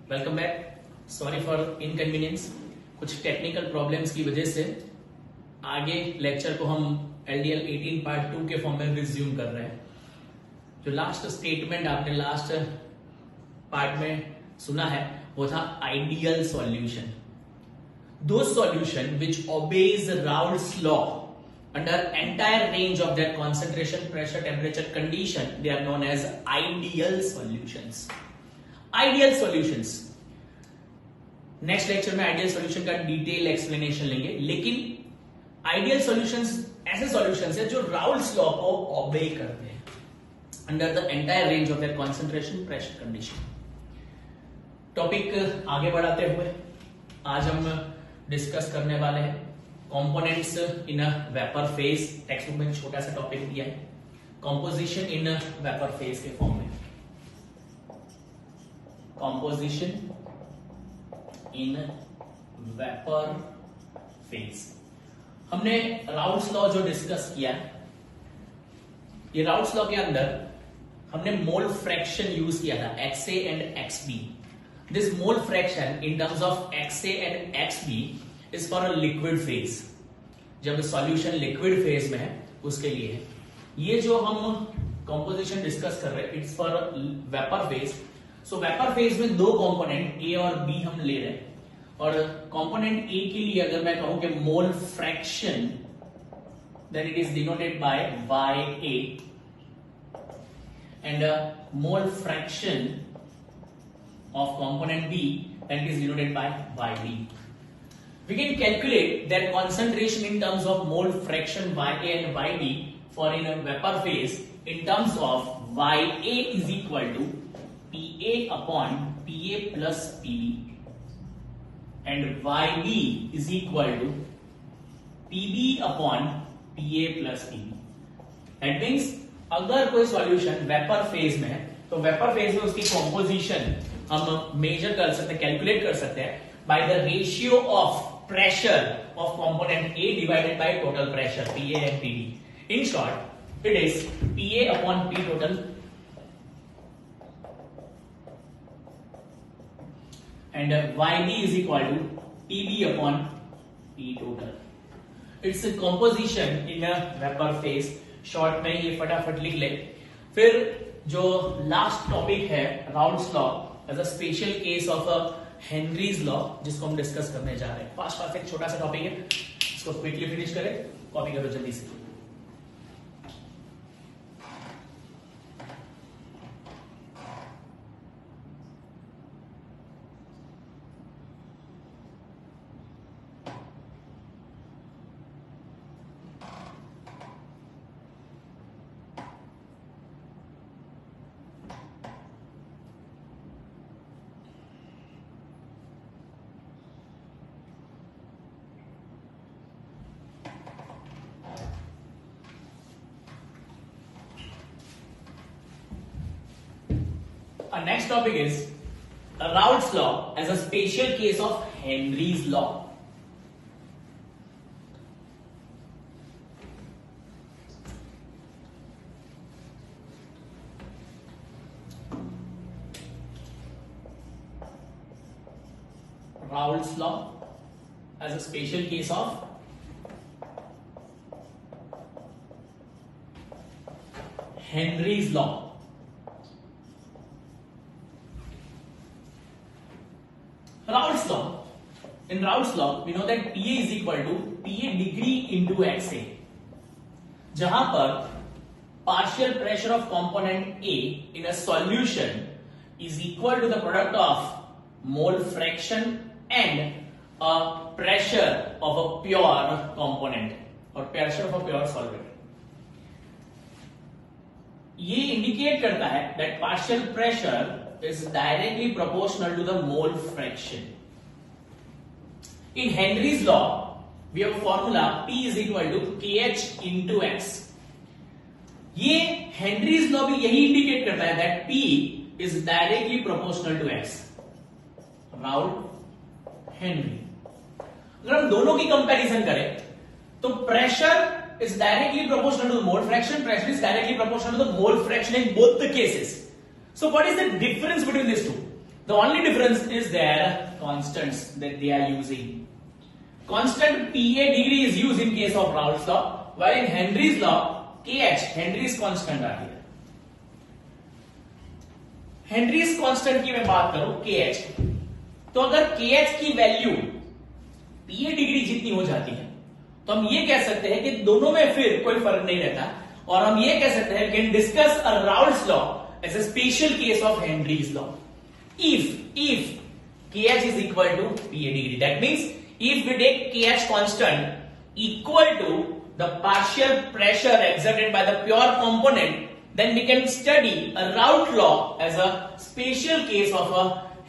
Welcome back. Sorry for inconvenience, कुछ technical problems की वजह से आगे लेक्चर को हम LDL 18 पार्ट 2 के फॉर्म में रिज्यूम कर रहे हैं। जो लास्ट स्टेटमेंट आपने लास्ट पार्ट में सुना है वो था ideal solution. Those solution which obeys Raoult's law under entire range of their concentration, pressure, temperature condition, they are known as ideal solutions. Ideal solutions. Next lecture में ideal solution का detail explanation लेंगे, लेकिन ideal solutions ऐसे solutions है जो Raoult's law को ओबे करते हैं under the entire range of their concentration, pressure condition. Topic आगे बढ़ाते हुए आज हम डिस्कस करने वाले हैं components in a vapour phase. Text book में छोटा सा टॉपिक दिया है, composition in a vapour phase के फॉर्म में। Composition in vapour phase. हमने राउल्ट्स लॉ जो डिस्कस किया, ये राउल्ट्स लॉ के अंदर हमने मोल फ्रैक्शन यूज किया था XA and XB। This mole fraction in terms of XA and XB is for a liquid phase. जब सॉल्यूशन लिक्विड फेज में है उसके लिए है। ये जो हम कंपोजिशन डिस्कस कर रहे हैं it's for vapour phase. So vapour phase में दो कंपोनेंट A और B हम ले रहे हैं, और कंपोनेंट A के लिए अगर मैं कहूं कि mole fraction, then it is denoted by YA, and mole fraction of component B, that is denoted by YB. We can calculate that concentration in terms of mole fraction YA and YB for in a vapor phase in terms of YA is equal to PA upon PA plus PB and YB is equal to PB upon PA plus PB. That means अगर कोई solution vapour phase में है तो vapour phase में उसकी composition हम major कर सकते हैं, कैलकुलेट कर सकते हैं by the ratio of pressure of component A divided by total pressure PA and PB। In short it is PA upon P total and YB is equal to PB upon P total. It's composition in a vapour phase. Short में ये फटाफट लिख ले। फिर जो last topic है Raoult's law as a special case of Henry's law, जिसको हम डिस्कस करने जा रहे हैं। फास्ट फास्ट एक छोटा सा टॉपिक है, इसको क्विकली फिनिश करें, कॉपी करो जल्दी से। Our next topic is Raoult's law as a special case of Henry's law. Raoult's law as a special case of Henry's law. Raoult's law. In Raoult's law, we know that PA is equal to PA degree into XA, जहां पर partial pressure of component A in a solution is equal to the product of mole fraction and a pressure of a pure component or pressure of a pure solvent. ये indicate करता है that partial pressure is directly proportional to the mole fraction. In Henry's law, we have a formula P is equal to KH into X. ये Henry's law भी यही indicate करता है that P is directly proportional to X. Raoult, Henry. अगर हम दोनों की comparison करें तो pressure is directly proportional to the mole fraction, pressure is directly proportional to the mole fraction in both the cases. So what is the difference between these two? The only difference is their constants that they are using. Constant PA degree is used in case of Raoult's law, while in Henry's law KH, Henry's constant आ गया. Henry's constant की मैं बात करूं KH, तो अगर KH की value PA degree जितनी हो जाती है तो हम ये कह सकते हैं कि दोनों में फिर कोई फर्क नहीं रहता, और हम ये कह सकते हैं can discuss a Raoult's law as a special case of Henry's law if KH is equal to PA degree. That means if we take KH constant equal to the partial pressure exerted by the pure component, then we can study a Raoult law as a special case of a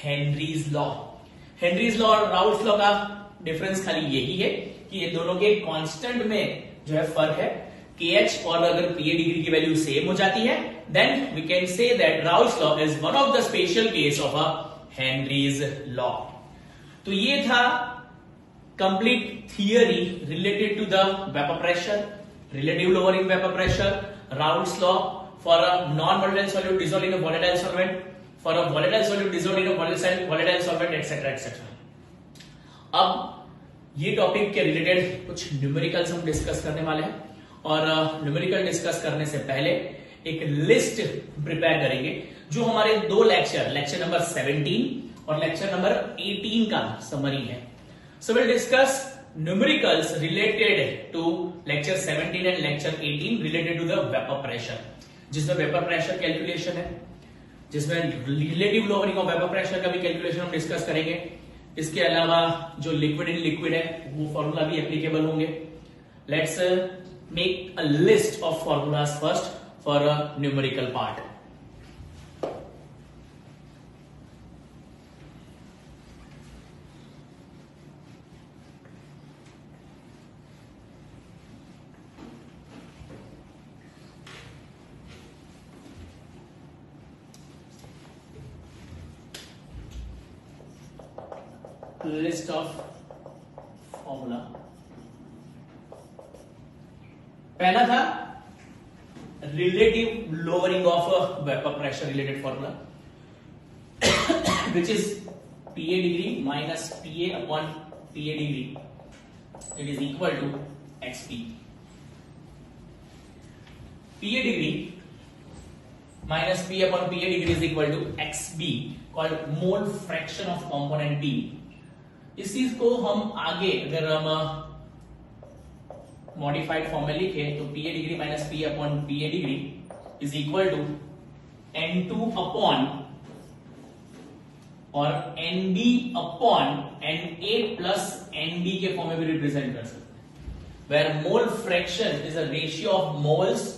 Henry's law. Henry's law और Raoult's law का difference खाली यही है कि ये दोनों के constant में जो है फर्क है. KH और अगर PA डिग्री की वैल्यू सेम हो जाती है, then we can say that Raoult's law is one of the special case of a Henry's law. तो ये था complete theory related to the vapor pressure, relative lowering vapor pressure, Raoult's law for a non-volatile solute dissolved in a volatile solvent, for a volatile solute dissolved in a volatile solvent, etc. etc. अब ये topic के related कुछ numericals हम discuss करने वाले हैं, और numerical discuss करने से पहले एक लिस्ट प्रिपेयर करेंगे जो हमारे दो लेक्चर नंबर 17 और लेक्चर नंबर 18 का समरी है. So will discuss numericals related to lecture 17 and lecture 18 related to the vapour pressure, जिसमें वेपर प्रेशर कैलकुलेशन है, जिसमें relative lowering of vapour pressure का भी कैलकुलेशन हम डिस्कस करेंगे. इसके अलावा जो लिक्विड इन लिक्विड है वो फॉर्मूला भी एप्लीकेबल होंगे. Let's make a list of formulas first for a numerical part. List of formula. पहला था relative lowering of vapour pressure related formula, which is PA degree minus PA upon PA degree, it is equal to XP. PA degree minus P upon PA degree is equal to XB, called mole fraction of component B. इस चीज को हम आगे अगर हम modified form में लिखे तो PA degree minus P upon PA degree is equal to N2 upon और NB upon NA plus NB के फॉर्म में भी रिप्रेजेंट कर सकते हैं, where mole fraction is a ratio of moles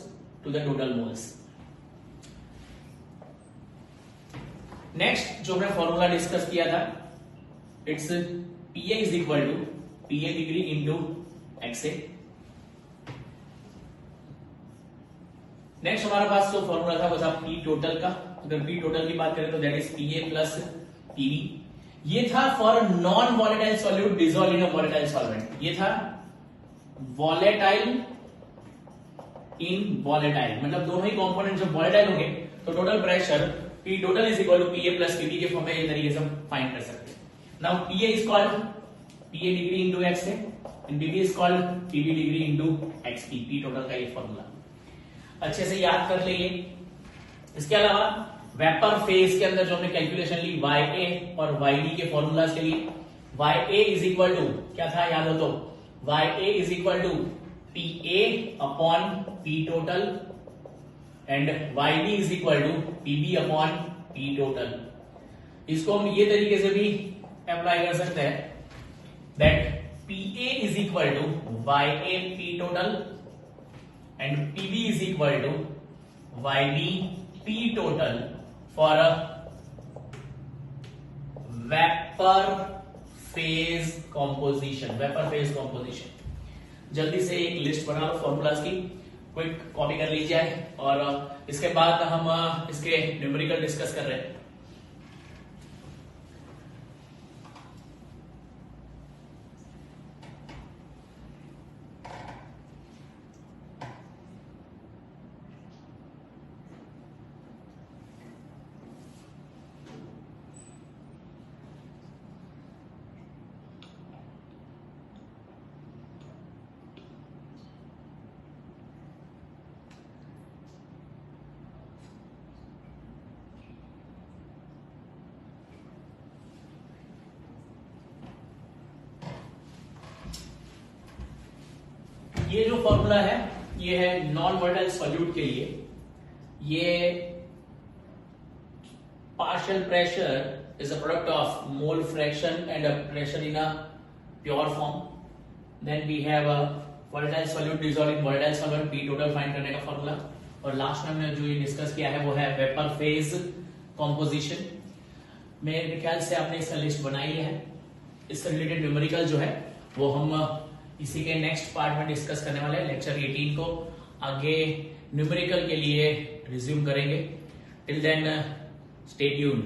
to the total moles. Next जो हमने formula discuss किया था, it's PA is equal to PA degree into XA. Next हमारे पास जो फॉर्मूला था वो था P टोटल का. अगर P टोटल की बात करें तो that is PA plus PB. ये था for non volatile solute dissolve in a volatile solvent. ये था वॉलेटाइल इन वॉलेटाइल, मतलब दोनों ही कंपोनेंट जब वॉलेटाइल होंगे तो total pressure P total is equal to PA plus PB के फॉर्म में इस तरीके से हम फाइंड कर सकते हैं. Now PA is called PA degree into XA and PB is called PB degree into XP. P total का ये फॉर्मूला अच्छे से याद कर लेंगे. इसके अलावा वेपर फेज के अंदर जो हमने कैलकुलेशन ली YA और YD के फॉर्मूलाज के लिए, YA इज इक्वल टू क्या था याद हो तो, YA is equal to PA upon P total and YD is equal to PB upon P total. इसको हम ये तरीके से भी अप्लाई कर सकते हैं that PA is equal to YA P total and PB is equal to YB P total for a vapor phase composition. Vapor phase composition. जल्दी से एक लिस्ट बना लो फॉर्मूलाज की, क्विक कॉपी कर लीजिए, और इसके बाद हम इसके न्यूमेरिकल डिस्कस कर रहे हैं. ये जो फॉर्मूला है ये है नॉन वोलेटाइल सॉल्यूट के लिए. ये partial pressure is a product of mole fraction and a pressure in a pure form. Then we have a volatile solute dissolved in volatile solvent, P total find करने का formula. और last में हमने जो ये डिस्कस किया है वो है वेपर फेज कॉम्पोजिशन. मेरे ख्याल से आपने इसका लिस्ट बनाई है. इससे रिलेटेड न्यूमेरिकल जो है वो हम इसी के नेक्स्ट पार्ट में डिस्कस करने वाले हैं. लेक्चर 18 को आगे न्यूमेरिकल के लिए रिज्यूम करेंगे. Till then stay tuned.